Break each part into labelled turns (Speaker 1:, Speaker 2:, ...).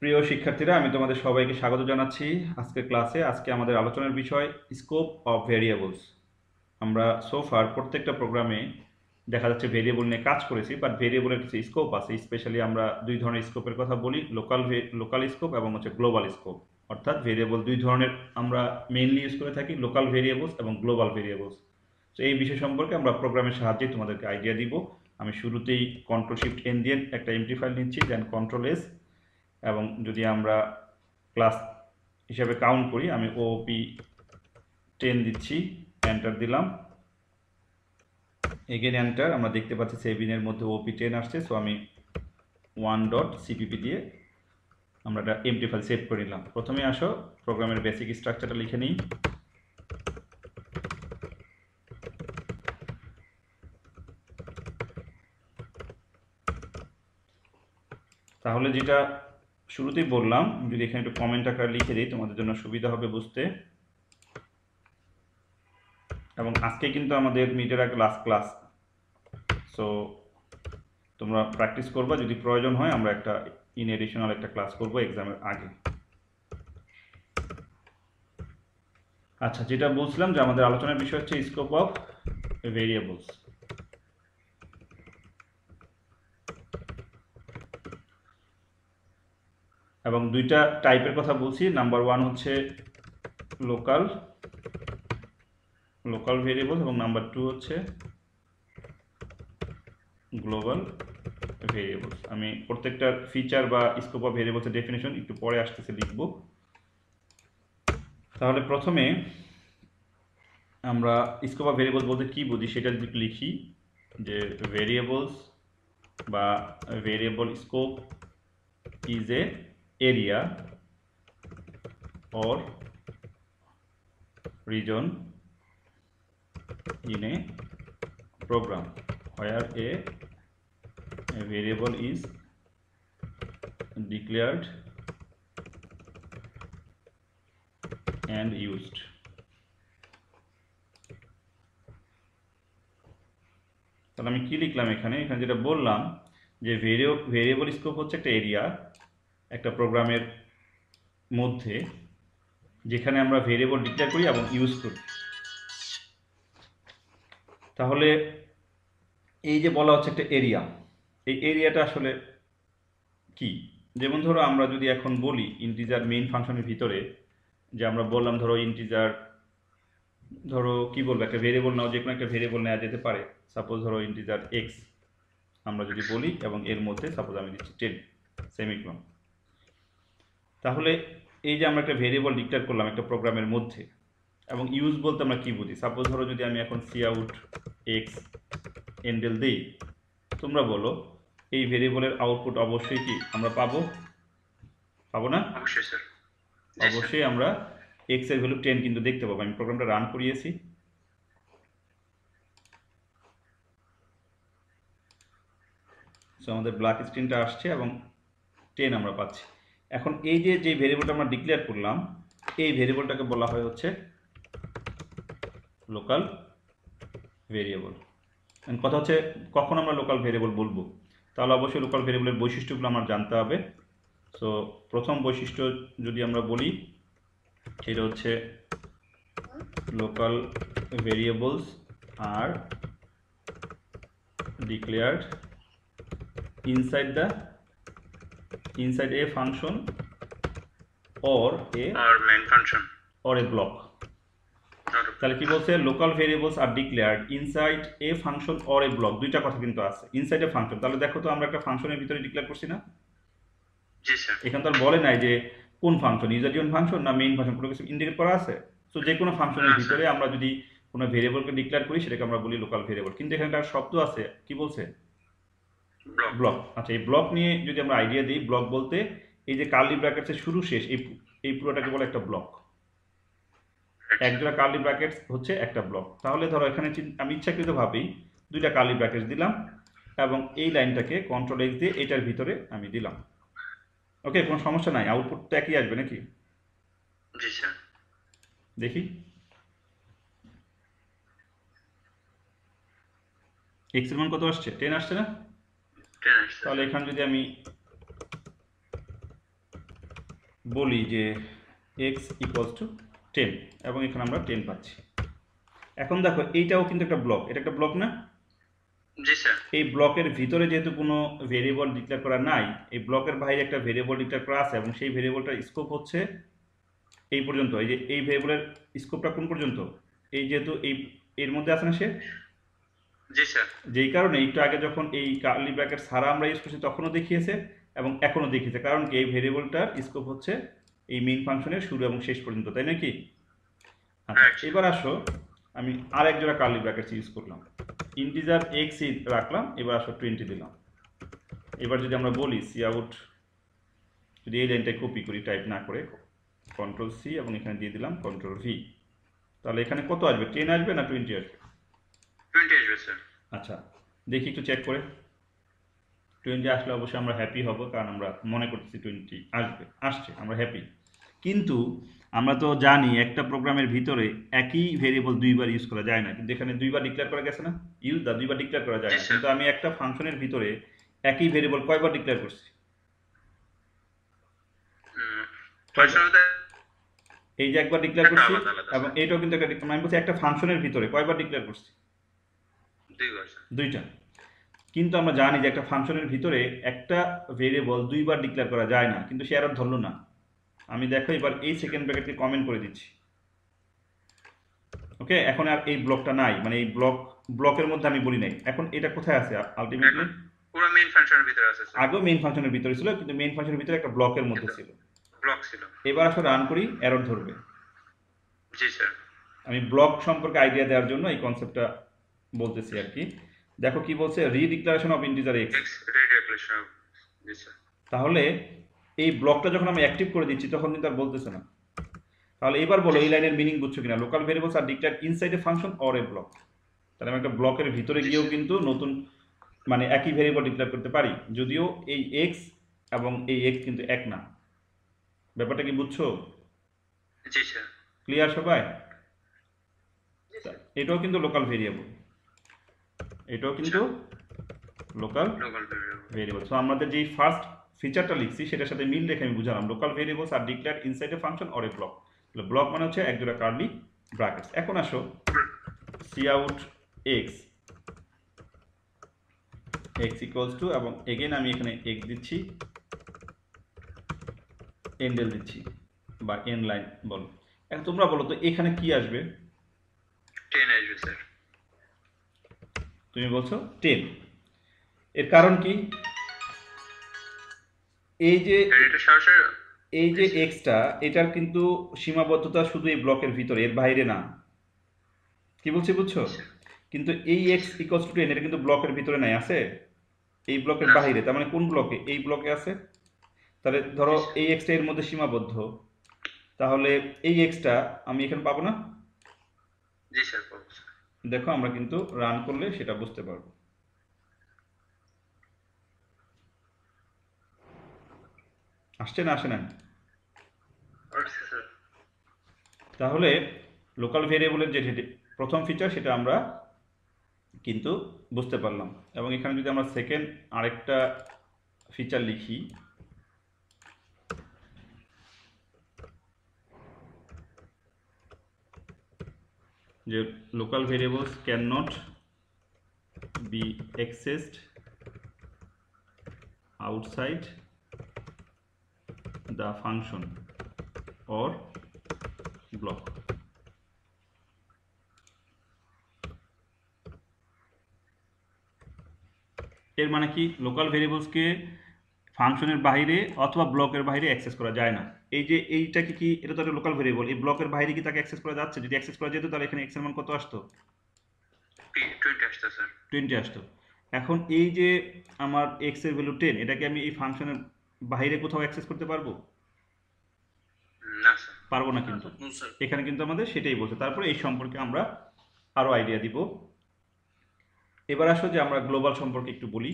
Speaker 1: প্রিয় শিক্ষার্থীরা, আমি তোমাদের সবাইকে স্বাগত জানাচ্ছি আজকের ক্লাসে। আজকে আমাদের আলোচনার বিষয় স্কোপ অফ ভেরিয়েবলস। আমরা সোফার প্রত্যেকটা প্রোগ্রামে দেখা যাচ্ছে ভেরিয়েবল নিয়ে কাজ করেছি, বাট ভেরিয়েবলের কিছু স্কোপ আছে। স্পেশালি আমরা দুই ধরনের স্কোপের কথা বলি, লোকাল স্কোপ এবং হচ্ছে গ্লোবাল স্কোপ। অর্থাৎ ভেরিয়েবল দুই ধরনের আমরা মেইনলি ইউজ করে থাকি, লোকাল ভেরিয়েবলস এবং গ্লোবাল ভেরিয়েবলস। তো এই বিষয় সম্পর্কে আমরা প্রোগ্রামের সাহায্যে তোমাদেরকে আইডিয়া দিব। আমি শুরুতেই Ctrl+Shift+N দিয়ে একটা এমটি ফাইল নিচ্ছি, দেন Ctrl+S, এবং যদি আমরা ক্লাস হিসাবে কাউন্ট করি, আমি ওপি 10 দিচ্ছি, এন্টার দিলাম, এগেন এন্টার। আমরা দেখতে পাচ্ছি 7 মধ্যে ওপি 10 আসছে। সো আমি 1.cpp দিয়ে আমরা একটা এমটি ফাইল সেভ করে নিলাম। প্রথমে আসো প্রোগ্রামের বেসিক স্ট্রাকচারটা লিখে নিই। তাহলে যেটা শুরুতেই বললাম, যদি এখানে একটু কমেন্ট আকারে লিখে দিই তোমাদের জন্য সুবিধা হবে বুঝতে। এবং আজকে কিন্তু আমাদের মিডের একটা লাস্ট ক্লাস, সো তোমরা প্র্যাকটিস করবা। যদি প্রয়োজন হয় আমরা একটা এডিশনাল একটা ক্লাস করব এক্সামের আগে। আচ্ছা, যেটা বলছিলাম যে আমাদের আলোচনার বিষয় হচ্ছে স্কোপ অফ ভেরিয়েবলস। এবং দুইটা টাইপের কথা বলছি। নাম্বার ওয়ান হচ্ছে লোকাল ভেরিয়েবল এবং নাম্বার টু হচ্ছে গ্লোবাল ভেরিয়েবলস। আমি প্রত্যেকটা ফিচার বা স্কোপ অফ ভেরিয়েবলসের ডেফিনেশন একটু পরে আসতেছে লিখব। তাহলে প্রথমে আমরা স্কোপ অফ ভেরিয়েবলস বলতে কি বুঝি সেটা যদি লিখি, যে ভেরিয়েবলস বা variable scope is a area or region in a program where a variable is declared and used. তাহলে আমি কি লিখলাম এখানে যেটা বললাম যে ভেরিয়েবল স্কোপ হচ্ছে একটা এরিয়া একটা প্রোগ্রামের মধ্যে যেখানে আমরা ভেরিয়েবল ডিক্লেয়ার করি এবং ইউজ করি। তাহলে এই যে বলা হচ্ছে একটা এরিয়া, এই এরিয়াটা আসলে কি? যেমন ধরো আমরা যদি এখন বলি ইন্টিজার মেইন ফাংশনের ভিতরে, যে আমরা বললাম ধরো ইন্টিজার, ধরো কি বলবো, একটা ভেরিয়েবল নাও, যে কোনো একটা ভেরিয়েবল নেওয়া যেতে পারে। সাপোজ ধরো ইন্টিজার এক্স আমরা যদি বলি এবং এর মধ্যে সাপোজ আমি দিচ্ছি 10 সেমিকোলন। তাহলে এই যে আমরা একটা ভেরিয়েবল ডিক্লেয়ার করলাম একটা প্রোগ্রামের মধ্যে, এবং ইউজ বলতে আমরা কি বুঝি? সাপোজ ধরো যদি আমি এখন সিআউট এক্স এন্ডেল দিই, তোমরা বলো এই ভেরিয়েবলের আউটপুট অবশ্যই কি আমরা পাবো না?
Speaker 2: অবশ্যই স্যার।
Speaker 1: অবশ্যই আমরা এক্স এর ভ্যালু 10 কিন্তু দেখতে পাবো। আমি প্রোগ্রামটা রান করিয়েছি, সো আমাদের ব্ল্যাক স্ক্রিনটা আসছে এবং 10 আমরা পাচ্ছি। এখন এই যে ভেরিয়েবলটা আমরা ডিক্লেয়ার করলাম, এই ভেরিয়েবলটাকে বলা হয় হচ্ছে লোকাল ভেরিয়েবল। কথা হচ্ছে কখন আমরা লোকাল ভেরিয়েবল বলবো, তাহলে অবশ্যই লোকাল ভেরিয়েবলের বৈশিষ্ট্যগুলো আমার জানতে হবে। সো প্রথম বৈশিষ্ট্য যদি আমরা বলি সেটা হচ্ছে local variables are declared inside a function or
Speaker 2: main function
Speaker 1: a block. তাহলে কি বলছে? Local variables are declared inside a function or a block, দুইটা কথা কিন্তু আছে। ইনসাইড এ ফাংশন, তাহলে দেখো তো আমরা একটা ফাংশনের ভিতরে ডিক্লেয়ার করছি না?
Speaker 2: জি স্যার।
Speaker 1: এখানে তো আর বলে নাই যে কোন ফাংশন, ইউজার ডিফাইন্ড ফাংশন না মেইন ফাংশন, কোনো কিছু ইন্ডিকেট করা আছে? সো যে কোনো ফাংশনের ভিতরে আমরা যদি কোনো ভেরিয়েবলকে ডিক্লেয়ার করি সেটাকে আমরা বলি লোকাল ভেরিয়েবল। কিন্তু এখানে একটা শব্দ আছে, কি বলছে? ব্লক। আচ্ছা, এই ব্লক নিয়ে যদি আমরা আইডিয়া দিই, ব্লক বলতে এই যে কার্লি ব্র্যাকেটসের শুরু শেষ এই পুরোটাকে বলে একটা ব্লক। একজোড়া কার্লি ব্র্যাকেটস হচ্ছে একটা ব্লক। তাহলে ধরো এখানে আমি ইচ্ছাকৃতভাবেই দুইটা কার্লি ব্র্যাকেটস দিলাম এবং এই লাইনটাকে Ctrl+X দিয়ে এটার ভিতরে আমি দিলাম। ওকে, কোনো সমস্যা নাই, আউটপুট তো একই আসবে নাকি?
Speaker 2: জি স্যার।
Speaker 1: দেখি এক্স এর মান কত আসছে? 10 আসছে না? তাহলে এখানে যদি আমি বলি যে এক্স ইকুয়ালস টু 10 এবং এখানে আমরা 10 পাচ্ছি। এখন দেখো এইটাও কিন্তু একটা ব্লক, এটা একটা ব্লক না?
Speaker 2: জি স্যার।
Speaker 1: এই ব্লকের ভিতরে যেহেতু কোনো ভেরিয়েবল ডিক্লেয়ার করা নাই, এই ব্লকের বাইরে একটা ভেরিয়েবল ডিক্লেয়ার করা আছে এবং সেই ভেরিয়েবলটার স্কোপ হচ্ছে এই পর্যন্ত। এই যে এই ভেরিয়েবলের স্কোপটা কোন পর্যন্ত? এই যেহেতু এই এর মধ্যে আছে না সে,
Speaker 2: জি স্যার।
Speaker 1: যেই কারণে একটু আগে যখন এই কার্লি ব্র্যাকেট ছাড়া আমরা ইউজ করছি তখনও দেখিয়েছে এবং এখনও দেখিয়েছে, কারণ কি এই ভেরিয়েবলটার স্কোপ হচ্ছে এই মেইন ফাংশনের শুরু এবং শেষ পর্যন্ত, তাই নাকি? আচ্ছা,
Speaker 2: আচ্ছা।
Speaker 1: এবার আসো আমি আরেক জোড়া কার্লি ব্র্যাকেটস ইউজ করলাম, ইন্টিজার এক্স রাখলাম, এবার আসো 20 দিলাম। এবার যদি আমরা বলি সি আউট, যদি এই লাইনটাই কপি করি টাইপ না করে, কন্ট্রোল সি এবং এখানে দিয়ে দিলাম কন্ট্রোল ভি, তাহলে এখানে কত আসবে? 10 আসবে না 20 আসবে?
Speaker 2: 20 আসবে স্যার।
Speaker 1: আচ্ছা দেখি একটু চেক করে। 20 আসলে অবশ্যই আমরা হ্যাপি হব, কারণ আমরা মনে করতেছি 20 আসছে, আমরা হ্যাপি। কিন্তু আমরা তো জানি একটা প্রোগ্রামের ভিতরে একই ভেরিয়েবল দুইবার ইউজ করা যায় না, কিন্তু এখানে দুইবার ডিক্লেয়ার করা গেছে না, দুইবার ডিক্লেয়ার করা যায়
Speaker 2: জি
Speaker 1: না,
Speaker 2: স্যার।
Speaker 1: কিন্তু আমি একটা ফাংশনের ভিতরে একই ভেরিয়েবল কয়বার ডিক্লেয়ার করছি?
Speaker 2: ফাংশনটা
Speaker 1: এই যে একবার ডিক্লেয়ার করছি,
Speaker 2: আলাদা আলাদা
Speaker 1: এবং
Speaker 2: স্যার।
Speaker 1: এইটাও কিন্তু একটা আমি বলছি একটা ফাংশনের ভিতরে কয়বার ডিক্লেয়ার করছি?
Speaker 2: 2 বার স্যার।
Speaker 1: দুইটা। কিন্তু আমরা জানি যে একটা ফাংশনের ভিতরে একটা ভেরিয়েবল দুইবার ডিক্লেয়ার করা যায় না, কিন্তু সে এরর ধরলো না। আমি দেখো এবার এই সেকেন্ড ব্র্যাকেটকে কমেন্ট করে দিচ্ছি। ওকে, এখন আর এই ব্লকটা নাই, মানে এই ব্লকের মধ্যে আমি বলি নাই, এখন এটা কোথায় আছে আলটিমেটলি?
Speaker 2: এখন পুরো মেইন ফাংশনের ভিতরে আছে স্যার।
Speaker 1: আগেও মেইন ফাংশনের ভিতরে ছিল, কিন্তু মেইন ফাংশনের ভিতরে একটা ব্লকের মধ্যে ছিল।
Speaker 2: ব্লক ছিল।
Speaker 1: এবার আসলে রান করি, এরর ধরবে।
Speaker 2: জি স্যার।
Speaker 1: আমি ব্লক সম্পর্কে আইডিয়া দেওয়ার জন্য এই কনসেপ্টটা বলতেছি আর কি। দেখো কি বলছে, redeclaration of integer x.
Speaker 2: X redeclaration. জি স্যার।
Speaker 1: তাহলে এই ব্লকটা যখন আমি অ্যাক্টিভ করে দিচ্ছি তখন কিন্তু আর বলতেছে না। তাহলে এবার বলো এই লাইনের মিনিং বুঝছো কিনা? Local variables are declare inside a function or a block. তাহলে আমি একটা ব্লকের ভিতরে গিয়েও কিন্তু নতুন মানে একই ভেরিয়েবল ডিক্লেয়ার করতে পারি, যদিও এই এক্স এবং এই এক্স কিন্তু এক না। ব্যাপারটা কি বুঝছো?
Speaker 2: জি স্যার।
Speaker 1: ক্লিয়ার সবাই? এটাও কিন্তু লোকাল ভেরিয়েবল, এটাও কিন্তু local
Speaker 2: local variable.
Speaker 1: Variable. So আমাদের যেই ফার্স্ট ফিচারটা লিখছি সেটার সাথে মিল রেখে আমি বুঝালাম local variables are declare inside a function or a block. তাহলে ব্লক মানে হচ্ছে এক জোড়া কার্লি ব্র্যাকেটস। এখন আসো C out x, x equals to, এবং এগেন আমি এখানে এক্স দিচ্ছি, এন্ডেল দিচ্ছি বা এন লাইন বলো। এখন তোমরা বলো তো এখানে কি আসবে?
Speaker 2: 10 আসবে স্যার।
Speaker 1: তুমি বলছো 10। এর কারণ কি? এই যে
Speaker 2: এটা সরাসরি
Speaker 1: এই যে এক্সটা, এটার কিন্তু সীমাবদ্ধতা শুধু এই ব্লকের ভিতরে, এর বাইরে না। কি বলছি বুঝছো? কিন্তু এই এক্স ইকুয়ালস টু 10 এটা কিন্তু ব্লকের ভিতরে নাই, আছে এই ব্লকের
Speaker 2: না।
Speaker 1: বাইরে। তার মানে কোন ব্লকে? এই ব্লকে আছে। তাহলে ধরো এই এক্সটা এর মধ্যে সীমাবদ্ধ, তাহলে এই এক্সটা আমি এখানে পাবো না।
Speaker 2: জি স্যার পাবো স্যার।
Speaker 1: দেখো আমরা কিন্তু রান করলে সেটা বুঝতে পারবো। আসছে না আসে না?
Speaker 2: আচ্ছা স্যার।
Speaker 1: তাহলে লোকাল ভেরিয়েবলের যে প্রথম ফিচার সেটা আমরা কিন্তু বুঝতে পারলাম। এবং এখানে যদি আমরা সেকেন্ড আরেকটা ফিচার লিখি, যে local variables can not be accessed outside the function or block. এর মানে কি? লোকাল ভেরিয়েবলসকে ফাংশনের বাইরে অথবা ব্লকের বাইরে অ্যাক্সেস করা যায় না। এই যে এইটাকে কি, এটা তো একটা লোকাল ভেরিয়েবল, এই ব্লকের বাইরে কি তাকে অ্যাক্সেস করা যাচ্ছে? যদি অ্যাক্সেস করা যেত তাহলে এখানে এক্স এর মান কত আসতো?
Speaker 2: 20 আসছে স্যার।
Speaker 1: 20 আসতো। এখন এই যে আমার এক্স এর ভ্যালু 10, এটাকে আমি এই ফাংশনের বাইরে কোথাও অ্যাক্সেস করতে পারবো?
Speaker 2: না স্যার।
Speaker 1: পারবো না কিন্তু। এখানে কিন্তু আমাদের সেটাই বলছে। তারপরে এই সম্পর্কে আমরা আরো আইডিয়া দিব। এবার আসো যে আমরা গ্লোবাল সম্পর্কে একটু বলি।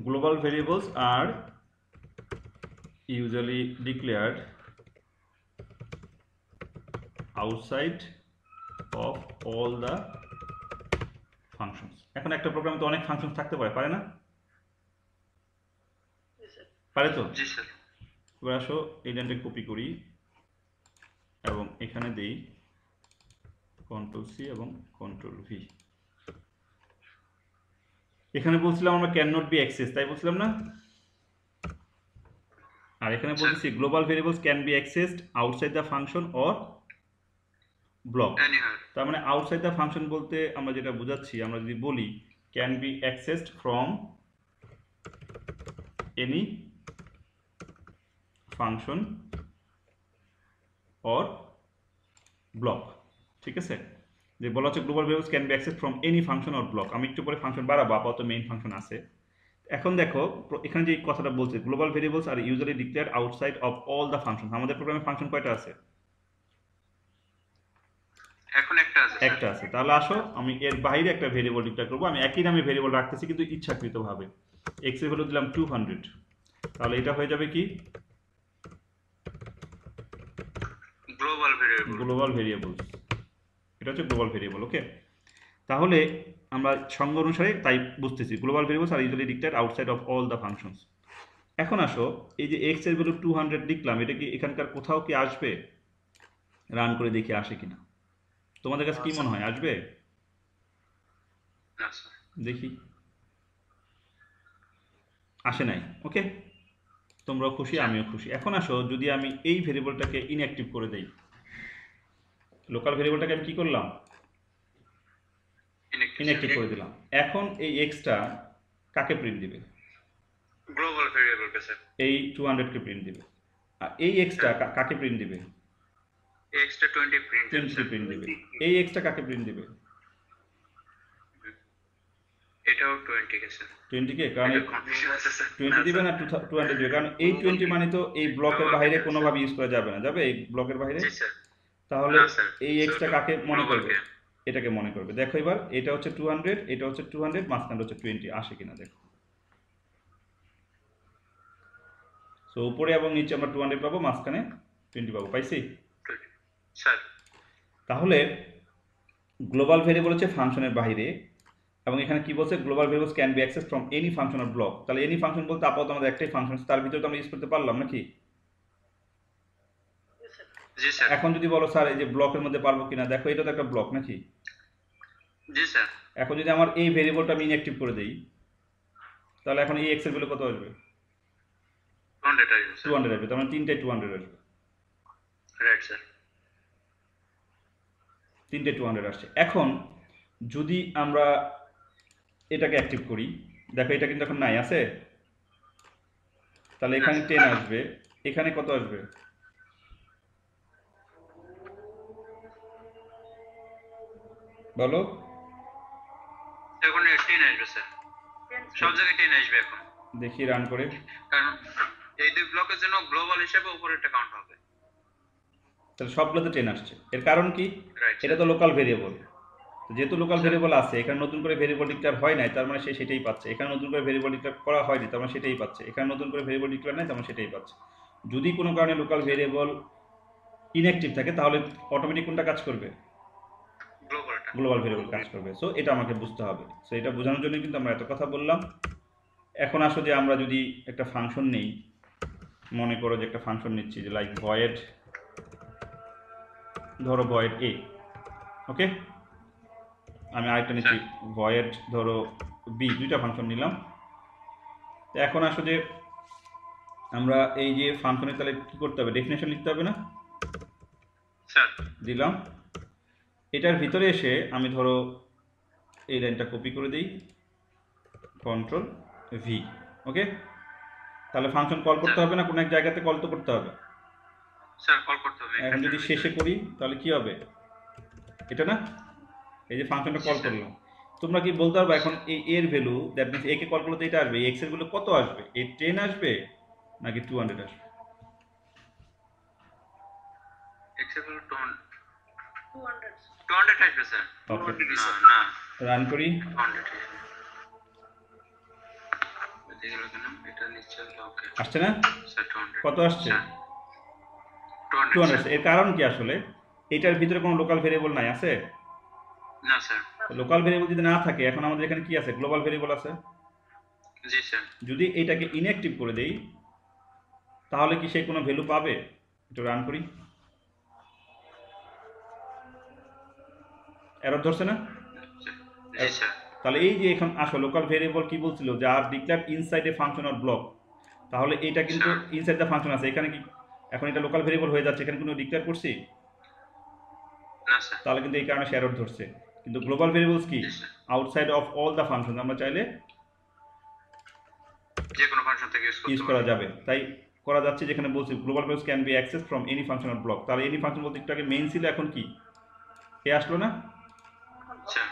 Speaker 1: Global variables are usually declared outside of all the functions. এখন একটা প্রোগ্রামে তো অনেক ফাংশন থাকতে পারে না? পারে তো?
Speaker 2: জি স্যার।
Speaker 1: এবার আসো এই লাইনটা কপি করি এবং এখানে দেই Ctrl+C এবং Ctrl+V। এখানে বলছিলাম আমরা ক্যান নট বি অ্যাক্সেস, তাই বলছিলাম না? আর এখানে বলতেছি global variables can be accessed outside the function or block. তার মানে আউটসাইড দ্য ফাংশন বলতে আমরা যেটা বোঝাচ্ছি, আমরা যদি বলি can be accessed from any function or block, ঠিক আছে? যে বলা হচ্ছে global variables can be accessed from any function or block. আমি একটু পরে ফাংশন বাড়াবো, আপাতত মেইন ফাংশন আছে। এখন দেখো এখানে যে কথাটা বলছে global variables are usually declared outside of all the function. আমাদের প্রোগ্রামে ফাংশন কয়টা আছে?
Speaker 2: এখন একটা আছে।
Speaker 1: একটা আছে। তাহলে আসো আমি এর বাইরে একটা ভেরিয়েবল ডিক্লেয়ার করব। আমি একই নামে ভেরিয়েবল রাখতেছি কিন্তু ইচ্ছাকৃতভাবে। x এর ভ্যালু দিলাম 200। তাহলে এটা হয়ে যাবে কি?
Speaker 2: Global variable.
Speaker 1: Global variables. এটা হচ্ছে গ্লোবাল ভেরিয়েবল, ওকে? তাহলে আমরা সঙ্গ অনুসারে তাই বুঝতেছি global variables are usually declared outside of all the functions. এখন আসো এই যে x এর ভ্যালু 200 লিখলাম, এটা কি এখানকার কোথাও কি আসবে? রান করে দেখি আসে কিনা। তোমাদের কাছে কি মনে হয় আসবে?
Speaker 2: না স্যার।
Speaker 1: দেখি। আসে নাই, ওকে? তোমরাও খুশি, আমিও খুশি। এখন আসো যদি আমি এই ভেরিয়েবলটাকে ইনঅ্যাক্টিভ করে দেই, লোকাল ভেরিয়েবলটাকে আমি কি করলাম? ইনঅ্যাক্টিভ করে দিলাম। এখন এই এক্সটা কাকে প্রিন্ট দিবে?
Speaker 2: গ্লোবাল ভেরিয়েবল কে স্যার।
Speaker 1: এই 200 কে প্রিন্ট দিবে। আর এই এক্সটা কাকে প্রিন্ট দিবে?
Speaker 2: এক্সটা 20 প্রিন্ট
Speaker 1: 20 প্রিন্ট দিবে। এই এক্সটা কাকে প্রিন্ট দিবে?
Speaker 2: এটাও 20 কে স্যার।
Speaker 1: 20 কে, কারণ এই
Speaker 2: কনফিউশন আছে স্যার।
Speaker 1: 20 দিবে না 200 দিবে, কারণ এই 20 মানে তো এই ব্লকের বাইরে কোনোভাবে ইউজ করা যাবে না। যাবে এই ব্লকের বাইরে?
Speaker 2: জি স্যার।
Speaker 1: তাহলে
Speaker 2: না স্যার।
Speaker 1: এই এক্সটা কাকে মনে করবে? এটাকে মনে করবে। দেখো এবার এটা হচ্ছে 200, এটা হচ্ছে 200, মাঝখানটা হচ্ছে 20। আসে কিনা দেখো। সো উপরে এবং নিচে আমরা 200 পাবো, মাঝখানে 20 পাবো। পাইছি
Speaker 2: স্যার?
Speaker 1: তাহলে গ্লোবাল ভেরিয়েবল হচ্ছে ফাংশনের বাইরে, এবং এখানে কি বলছে? Global variables can be accessed from any function or block. তাহলে এনি ফাংশন বলতে আপাতত আমাদের একটাই ফাংশন, তার ভিতরে তো আমরা ইউজ করতে পারলাম নাকি?
Speaker 2: জি স্যার।
Speaker 1: এখন যদি বলো স্যার এই যে ব্লকের মধ্যে পারবো কিনা, দেখো এটা তো একটা ব্লক নাকি?
Speaker 2: জি স্যার।
Speaker 1: এখন যদি আমার এই ভেরিয়েবলটা আমি ইনঅ্যাক্টিভ করে দেই, তাহলে এখন এই এক্স এর ভ্যালু কত আসবে?
Speaker 2: 200 আসবে স্যার।
Speaker 1: 200 আসবে। তার মানে তিনটায় 200 আসবে।
Speaker 2: Right sir.
Speaker 1: তিনটে 200 আসছে। এখন যদি আমরা এটাকে অ্যাক্টিভ করি, দেখো এটা কিন্তু এখন নাই, আছে? তাহলে এখানে 10 আসবে, এখানে কত আসবে? বলো।
Speaker 2: এখন 10 আসবে স্যার। সব জায়গায় 10 আসবে এখন।
Speaker 1: দেখি রান করে।
Speaker 2: কারণ এই দুই ব্লকের জন্য গ্লোবাল হিসেবে উপরে একটা কাউন্ট হবে।
Speaker 1: তাহলে সবগুলোতে 10 আসছে। এর কারণ কি?
Speaker 2: রাইট।
Speaker 1: এটা তো লোকাল ভেরিয়েবল। যেহেতু লোকাল ভেরিয়েবল আছে, এখানে নতুন করে ভেরিয়েবল ডিক্লেয়ার হয় নাই, তার মানে সে সেটাই পাচ্ছে। এখানে নতুন করে ভেরিয়েবল ডিক্লেয়ার করা হয়নি, তার মানে সেটাই পাচ্ছে। এখানে নতুন করে ভেরিয়েবল ডিক্লেয়ার নাই, তার মানে সেটাই পাচ্ছে। যদি কোনো কারণে লোকাল ভেরিয়েবল ইনঅ্যাক্টিভ থাকে তাহলে অটোমেটিক কোনটা কাজ করবে?
Speaker 2: গ্লোবালটা।
Speaker 1: গ্লোবাল ভেরিয়েবল কাজ করবে। সো এটা আমাকে বুঝতে হবে। সো এটা বোঝানোর জন্য কিন্তু আমরা এত কথা বললাম। এখন আসো যে আমরা যদি একটা ফাংশন নেই, মনে করো যে একটা ফাংশন নিচ্ছি, যে লাইক ভয়েড, ধরো ভয়েড এ, ওকে? আমি আরেকটা নিচ্ছি ভয়েড ধরো বি, দুইটা ফাংশন নিলাম। তো এখন আসো যে আমরা এই যে ফাংশনের তাহলে কি করতে হবে? ডেফিনেশন লিখতে হবে না?
Speaker 2: স্যার
Speaker 1: দিলাম। এটার ভিতরে এসে আমি ধরো এই লাইনটা কপি করে দিই, Ctrl+V, ওকে? তাহলে ফাংশন কল করতে হবে না? কোনো এক জায়গাতে কল তো করতে হবে।
Speaker 2: স্যার কল করতে হবে।
Speaker 1: এখন যদি শেষে করি তাহলে কি হবে? এটা না, এই যে ফাংশনটা কল করলাম, তোমরা কি বলতে পারবে এখন এই এর value, that means a K call করলে তো এটা আসবে, এক্স এর ভ্যালু কত আসবে? এই 10 আসবে নাকি 200 আসবে?
Speaker 2: এক্সেপ্ট 200 আসবে স্যার।
Speaker 1: ওকে,
Speaker 2: না না
Speaker 1: রান করি।
Speaker 2: 200 দেখে কেন এটা নিশ্চয় ওকে
Speaker 1: আসছে না?
Speaker 2: স্যার 200
Speaker 1: কত আসছে?
Speaker 2: 200
Speaker 1: 200। এর কারণ কি আসলে? এটার ভিতরে কোনো লোকাল ভেরিয়েবল নাই, আছে?
Speaker 2: না স্যার।
Speaker 1: লোকাল ভেরিয়েবল যদি না থাকে, এখন আমাদের এখানে কি আছে? গ্লোবাল ভেরিয়েবল আছে।
Speaker 2: জি স্যার।
Speaker 1: যদি এটাকে ইনঅ্যাক্টিভ করে দেই, তাহলে কি সে কোনো ভ্যালু পাবে? একটু রান করি। এরর ধরছে না?
Speaker 2: জি স্যার।
Speaker 1: তাহলে এই যে এখন আসো লোকাল ভেরিয়েবল কি বলছিল, যে are declare inside a function or block, তাহলে এটা কিন্তু ইনসাইড দ্য ফাংশন আছে। এখানে কি এখন এটা লোকাল ভেরিয়েবল হয়ে যাচ্ছে, এখানে কোনো ডিক্লেয়ার করছি?
Speaker 2: না স্যার।
Speaker 1: তাহলে কিন্তু এই কারণে সে এরর ধরছে। কিন্তু গ্লোবাল ভেরিয়েবলস কি?
Speaker 2: জি sir.
Speaker 1: Outside of all the function, আমরা চাইলে
Speaker 2: যে কোনো ফাংশন থেকে ইউজ
Speaker 1: ইউজ
Speaker 2: করতে
Speaker 1: করা
Speaker 2: পারবো।
Speaker 1: যাবে। তাই করা যাচ্ছে, যেখানে বলছি global variables can be access from any function or block. তাহলে এনি ফাংশন বলতে একটু আগে মেইন ছিল, এখন কি এ আসলো না?
Speaker 2: স্যার।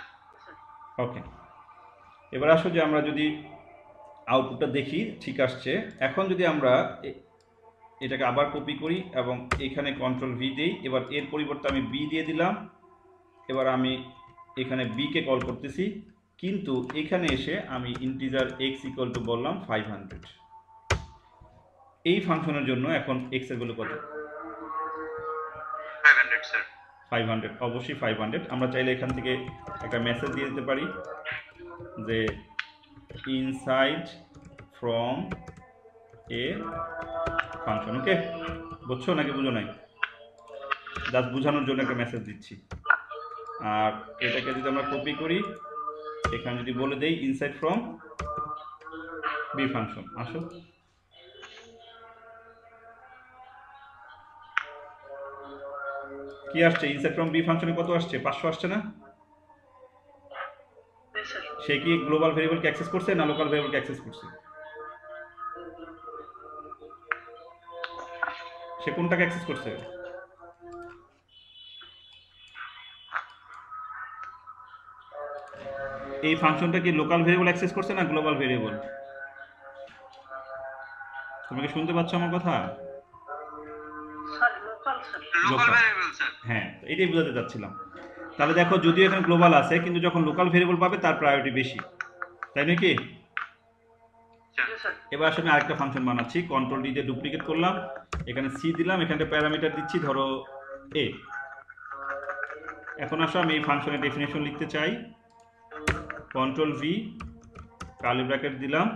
Speaker 1: ওকে, এবার আসো যে আমরা যদি আউটপুটটা দেখি, ঠিক আসছে। এখন যদি আমরা এটাকে আবার কপি করি এবং এখানে কন্ট্রোল ভি দিই, এবার এর পরিবর্তে আমি বি দিয়ে দিলাম। এবার আমি এখানে বিকে কল করতেছি, কিন্তু এখানে এসে আমি ইন্টিজার এক্স ইকুয়াল টু বললাম 500। এই ফাংশনের জন্য এখন এক্স এর ভ্যালু কত?
Speaker 2: 500 স্যার।
Speaker 1: 500, অবশ্যই 500। আমরা চাইলে এখান থেকে একটা মেসেজ দিয়ে দিতে পারি যে ইনসাইড ফ্রম এ ফাংশন। ওকে, বুঝছো নাকি বুঝো নাই? জাস্ট বোঝানোর জন্য একটা মেসেজ দিচ্ছি। আর এটাকে যদি আমরা কপি করি, এখানে যদি বলে দেই ইনসাইড ফ্রম বি ফাংশন, আসো। কি আসছে? ইনসাইড ফ্রম বি ফাংশনে কত আসছে? 500 আসছে না? সে কি গ্লোবাল ভেরিয়েবলকে অ্যাক্সেস করছে না লোকাল ভেরিয়েবলকে অ্যাক্সেস করছে? সে কোনটাকে অ্যাক্সেস করছে? এই ফাংশনটা কি লোকাল ভেরিয়েবল অ্যাক্সেস করছে না গ্লোবাল ভেরিয়েবল? তুমি কি শুনতে পাচ্ছ আমার কথা?
Speaker 2: Local variable sir.
Speaker 1: হ্যাঁ, এটাই বোঝাতে চাচ্ছিলাম। তাহলে দেখো, যদিও এখানে গ্লোবাল আছে, কিন্তু যখন লোকাল ভেরিয়েবল পাবে তার প্রায়োরিটি বেশি, তাই নাকি? এবার আসলে আরেকটা ফাংশন বানাচ্ছি। কন্ট্রোল ডি দিয়ে ডুপ্লিকেট করলাম, এখানে সি দিলাম, এখানে প্যারামিটার দিচ্ছি ধরো এ। এখন আসো আমি এই ফাংশনের ডেফিনেশন লিখতে চাই। কন্ট্রোল ভি, কার্লি ব্র্যাকেট দিলাম।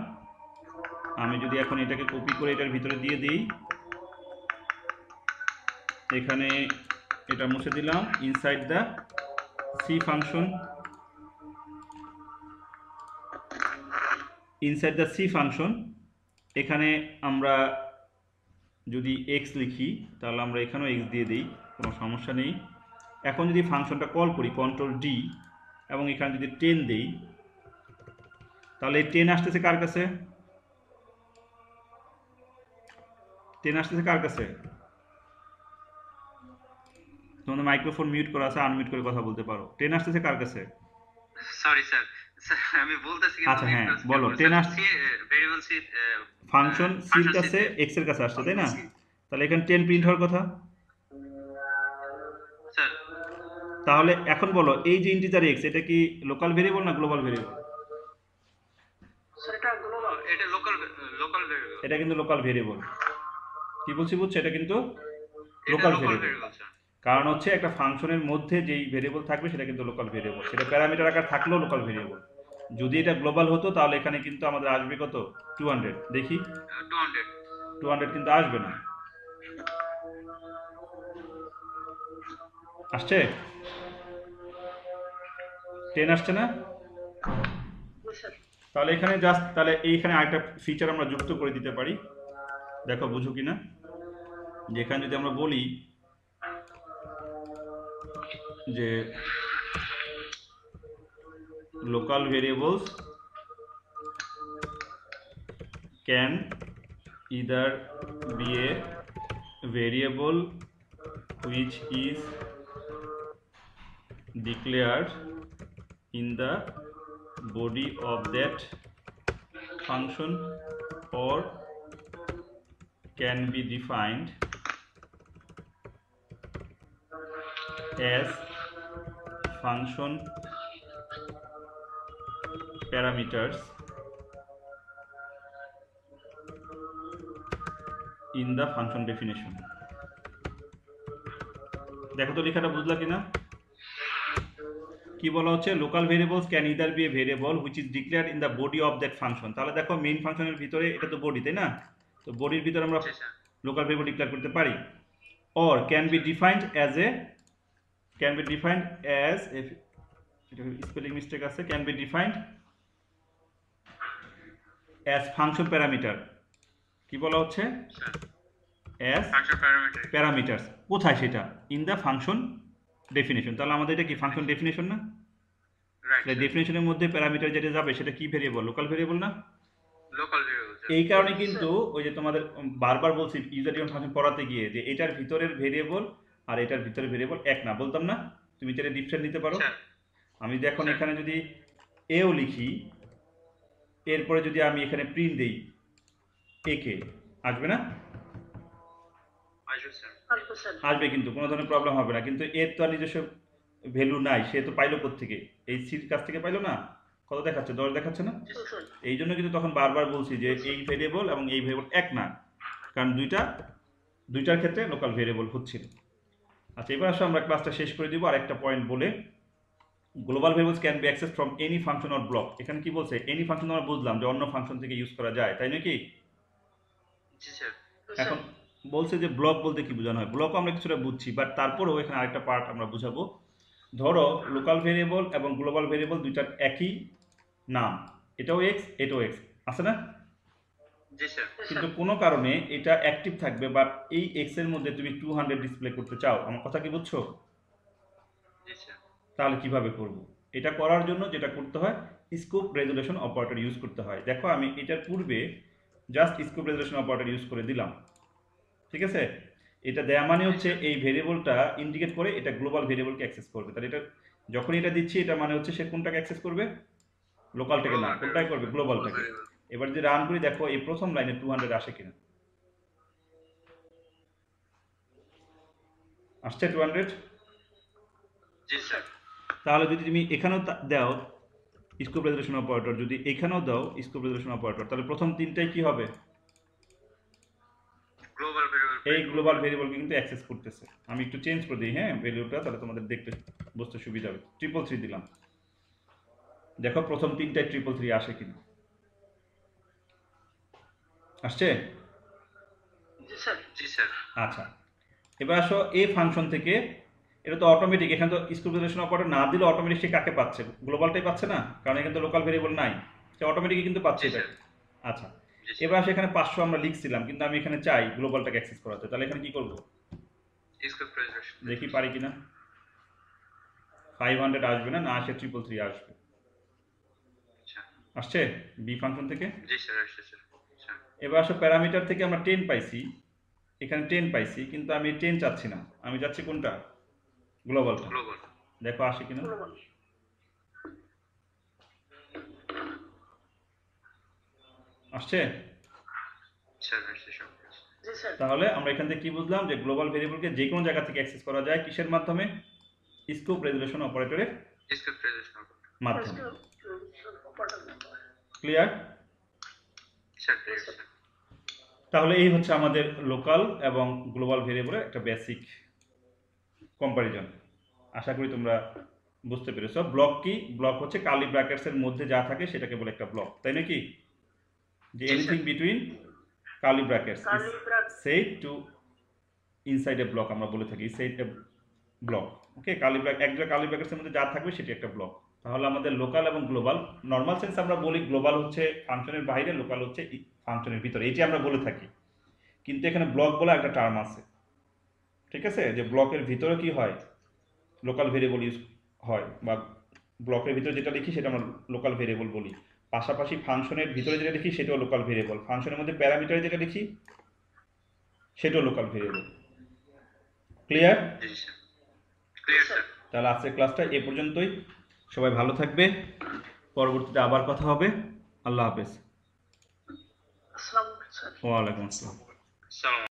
Speaker 1: আমি যদি এখন এটাকে কপি করে এটার ভিতরে দিয়ে দিই, এখানে এটা মুছে দিলাম। Inside the sea function, inside the sea function, এখানে আমরা যদি এক্স লিখি, তাহলে আমরা এখানেও এক্স দিয়ে দিই, কোনো সমস্যা নেই। এখন যদি ফাংশনটা কল করি কন্ট্রোল ডি এবং এখানে যদি 10 দিই, তাহলে এই 10 আসতেছে কার কাছে? 10 আসতেছে কার কাছে? তোমাদের মাইক্রোফোন মিউট করা আছে, আনমিউট করে কথা বলতে পারো। 10 আসতেছে কার কাছে?
Speaker 2: Sorry sir. আমি বলতেছি
Speaker 1: আচ্ছা হ্যাঁ, বলো। 10 আসছে
Speaker 2: ভেরিয়েবল সি
Speaker 1: ফাংশন সির কাছে, এক্স এর কাছে আসছে, তাই না? তাহলে এখানে 10 প্রিন্ট হওয়ার কথা।
Speaker 2: স্যার।
Speaker 1: তাহলে এখন বলো, এই যে ইন্টিজার এক্স, এটা কি লোকাল ভেরিয়েবল না গ্লোবাল ভেরিয়েবল?
Speaker 2: এটা গ্লোবাল, এটা লোকাল লোকাল ভেরিয়েবল।
Speaker 1: এটা কিন্তু লোকাল ভেরিয়েবল। কি বলছি বুঝছো? এটা কিন্তু লোকাল ভেরিয়েবল। কারণ হচ্ছে একটা ফাংশনের মধ্যে যেই ভেরিয়েবল থাকবে সেটা কিন্তু লোকাল ভেরিয়েবল, সেটা প্যারামিটার আকার থাকলেও লোকাল ভেরিয়েবল। যদি এটা গ্লোবাল হতো তাহলে এখানে কিন্তু আমাদের আসবে কত? 200। দেখি
Speaker 2: 200।
Speaker 1: 200 কিন্তু আসবে না। আসছে? 10 আসছে না? তাহলে এখানে জাস্ট, তাহলে এইখানে আরেকটা ফিচার আমরা যুক্ত করে দিতে পারি, দেখো বুঝো কিনা। যেখানে যদি আমরা বলি যে local variables can either be a variable which is declared in the body of that function or can be defined as function parameters in the function definition. দেখো তো লেখাটা বুঝলা কিনা? কি বলা হচ্ছে, local variables can either be a variable which is declared in the body of that function. তাহলে দেখো মেইন ফাংশনের ভিতরে এটা তো বডি, তাই না? তো বডির ভিতরে আমরা
Speaker 2: জি স্যার।
Speaker 1: লোকাল ভেরিয়েবল ডিক্লেয়ার করতে পারি। Or can be defined as a, can be defined as, এটা স্পেলিং মিস্টেক আছে, can be defined as function parameter. কি বলা হচ্ছে?
Speaker 2: Sir
Speaker 1: as
Speaker 2: function parameter.
Speaker 1: Parameters. কোথায় সেটা? In the function definition. তাহলে আমাদের এটা কি ফাংশন ডেফিনেশন না?
Speaker 2: রাইট
Speaker 1: তাহলে ডেফিনেশনের মধ্যে প্যারামিটার যেটা যাবে সেটা কি ভেরিয়েবল? লোকাল ভেরিয়েবল না?
Speaker 2: Local variable sir.
Speaker 1: এই কারণে কিন্তু ওই যে তোমাদের বারবার বলছি ইউজার ডিফাইন ফাংশন পড়াতে গিয়ে যে এটার ভিতরের ভেরিয়েবল আর এটার ভিতরের ভেরিয়েবল এক না, বলতাম না? তুমি এটা ডিফারেন্ট নিতে পারো।
Speaker 2: স্যার
Speaker 1: আমি যদি এখন
Speaker 2: স্যার।
Speaker 1: এখানে যদি এও লিখি, এরপরে যদি আমি এখানে প্রিন্ট দেই একে, আসবে না?
Speaker 2: আসবে স্যার।
Speaker 1: আসবে, কিন্তু কোনো ধরনের প্রবলেম হবে না। কিন্তু এর তো আর নিজস্ব ভ্যালু নাই, সে তো পাইলো কোত্থেকে? এই সির কাছ থেকে পাইলো না? কত দেখাচ্ছে? 10 দেখাচ্ছে না?
Speaker 2: জি স্যার।
Speaker 1: এই জন্য কিন্তু তখন বারবার বলছি যে এই ভেরিয়েবল এবং এই ভেরিয়েবল এক না, কারণ দুইটার ক্ষেত্রে লোকাল ভেরিয়েবল হচ্ছিল। আচ্ছা, এবার আসলে আমরা ক্লাসটা শেষ করে দিব আর একটা পয়েন্ট বলে। Global variables can be access from any function or block. এখানে কি বলছে? এনি ফাংশন আমরা বুঝলাম যে অন্য ফাংশন থেকে ইউজ করা যায়, তাই নাকি?
Speaker 2: জি স্যার।
Speaker 1: এখন বলছে যে ব্লক বলতে কি বোঝানো হয়। ব্লক আমরা কিছুটা বুঝছি, বাট তারপরেও এখানে আরেকটা পার্ট আমরা বুঝাবো। ধরো লোকাল ভেরিয়েবল এবং গ্লোবাল ভেরিয়েবল দুইটার একই নাম, এটাও এক্স এটাও এক্স, আছে না?
Speaker 2: জি স্যার।
Speaker 1: কিন্তু কোনো কারণে এটা অ্যাক্টিভ থাকবে, বাট এই এক্স এর মধ্যে তুমি 200 ডিসপ্লে করতে চাও। আমার কথা কি বুঝছো?
Speaker 2: জি স্যার।
Speaker 1: তাহলে কিভাবে করব? এটা করার জন্য যেটা করতে হয়, স্কোপ রেজুলেশন অপারেটর ইউজ করতে হয়। দেখো আমি এটার পূর্বে just scope resolution operator use করে দিলাম, ঠিক আছে? এটা দেয়া মানে হচ্ছে এই ভেরিয়েবলটা ইন্ডিকেট করে এটা গ্লোবাল ভেরিয়েবলকে অ্যাক্সেস করবে। তাহলে এটা যখন এটা দিচ্ছি, এটা মানে হচ্ছে সে কোনটাকে অ্যাক্সেস করবে? লোকালটাকে না, কোনটাকে করবে? গ্লোবালটাকে। এবার যদি রান করি, দেখো এই প্রথম লাইনে 200 আসে কিনা? আসছে 200?
Speaker 2: জি স্যার।
Speaker 1: তাহলে যদি তুমি এখানেও দাও স্কোপ রেজুলেশন অপারেটর, যদি এখানেও দাও স্কোপ রেজুলেশন অপারেটর, তাহলে প্রথম তিনটাই কি হবে?
Speaker 2: Global variable.
Speaker 1: এই গ্লোবাল ভেরিয়েবলকে কিন্তু অ্যাক্সেস করতেছে। আমি একটু চেঞ্জ করে দিই, হ্যাঁ, ভ্যালুটা, তাহলে তোমাদের দেখতে বুঝতে সুবিধা হবে। 333 দিলাম, দেখো প্রথম তিনটায় 333 আসে কিনা? আসছে?
Speaker 2: জি স্যার। জি স্যার।
Speaker 1: আচ্ছা, এবার আসো এই ফাংশন থেকে, এটা তো অটোমেটিক, এখানে তো স্কোপ রেজুলেশন অপারেটর না দিলে অটোমেটিক সে কাকে পাচ্ছে? গ্লোবালটাই পাচ্ছে না, কারণ এখানে তো লোকাল ভেরিয়েবল নাই, সে অটোমেটিকই কিন্তু পাচ্ছে এটা। আচ্ছা, এবার সেখানে 500 আমরা লিখছিলাম, কিন্তু আমি এখানে চাই গ্লোবালটাকে অ্যাক্সেস করাতে, তাহলে এখানে কি করব?
Speaker 2: Scope resolution.
Speaker 1: দেখি পারি কিনা। 500 আসবে না, না আসে 333 আসবে।
Speaker 2: আচ্ছা।
Speaker 1: আসছে বি ফাংশন থেকে।
Speaker 2: জি স্যার, আসছে স্যার। আচ্ছা।
Speaker 1: এবার আসো প্যারামিটার থেকে আমরা 10 পাইছি, এখানে 10 পাইছি, কিন্তু আমি 10 চাচ্ছি না, আমি চাচ্ছি কোনটা? গ্লোবালটা।
Speaker 2: গ্লোবাল।
Speaker 1: দেখো আসে কিনা। আসছে?
Speaker 2: স্যার আসছে সব।
Speaker 1: তাহলে আমরা এখান থেকে কি বুঝলাম? যে গ্লোবাল ভেরিয়েবলকে যে কোনো জায়গা থেকে অ্যাক্সেস করা যায় কিসের মাধ্যমে? স্কোপ রেজুলেশন অপারেটরের
Speaker 2: স্কোপ রেজুলেশন
Speaker 1: মাধ্যমে। ক্লিয়ার?
Speaker 2: Sir, clear sir.
Speaker 1: তাহলে এই হচ্ছে আমাদের লোকাল এবং গ্লোবাল ভেরিয়েবলের একটা বেসিক কম্পারিজন। আশা করি তোমরা বুঝতে পেরেছো। ব্লক কি? ব্লক হচ্ছে কার্লি ব্র্যাকেটস এর মধ্যে যা থাকে সেটাকে বলে একটা ব্লক, তাই নাকি? যে anything between curly brackets is said to inside a block, আমরা বলে থাকি said a block. Okay, curly bracket, একটা কার্লি ব্র্যাকেটস এর মধ্যে যা থাকবে সেটি একটা ব্লক। তাহলে আমাদের লোকাল এবং গ্লোবাল, নর্মাল সেন্স আমরা বলি গ্লোবাল হচ্ছে ফাংশনের বাইরে, লোকাল হচ্ছে ফাংশনের ভিতরে, এটি আমরা বলে থাকি। কিন্তু এখানে ব্লক বলে একটা টার্ম আছে, ঠিক আছে? যে ব্লকের ভিতরে কি হয়? লোকাল ভেরিয়েবল ইউজ হয়, বা ব্লকের ভিতরে যেটা লিখি সেটা আমরা লোকাল ভেরিয়েবল বলি। পাশাপাশি ফাংশনের ভিতরে যেটা লিখি সেটাও লোকাল ভেরিয়েবল, ফাংশনের মধ্যে প্যারামিটারে যেটা লিখি সেটাও লোকাল ভেরিয়েবল। ক্লিয়ার?
Speaker 2: জি স্যার। Clear sir.
Speaker 1: তাহলে আজকের ক্লাসটা এ পর্যন্তই। সবাই ভালো থাকবে, পরবর্তীতে আবার কথা হবে। আল্লাহ হাফেজ। ওয়ালাইকুম আসসালাম।
Speaker 2: সালাম।